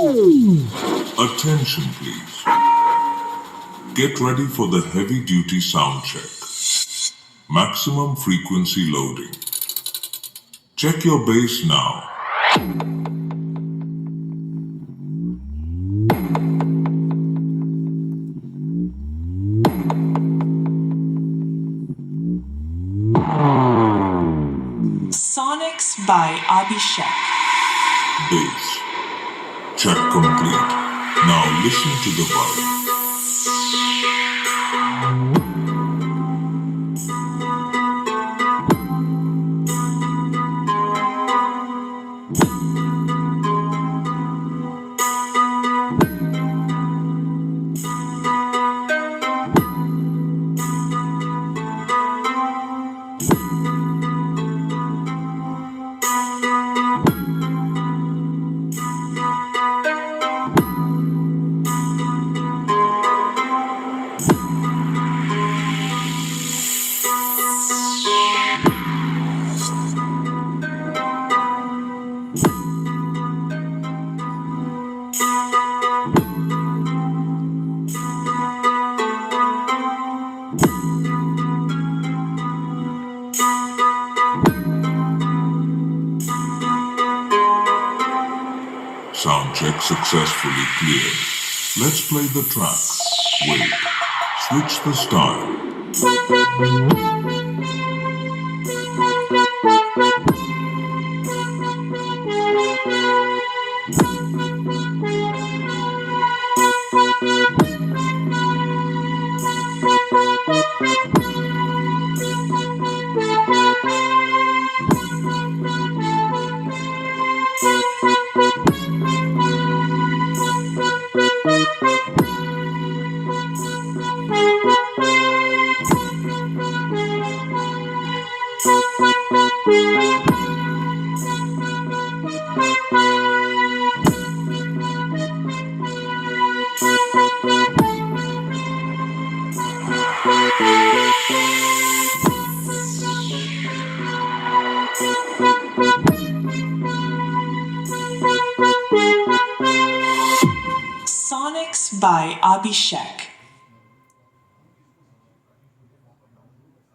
Attention please. Get ready for the heavy-duty sound check. Maximum frequency loading. Check your bass now. Sonics by Abhishek. Bass. Check complete. Now listen to the vibe. Sound check successfully cleared. Let's play the track. Wait. Switch the style. Sonics by Abhishek.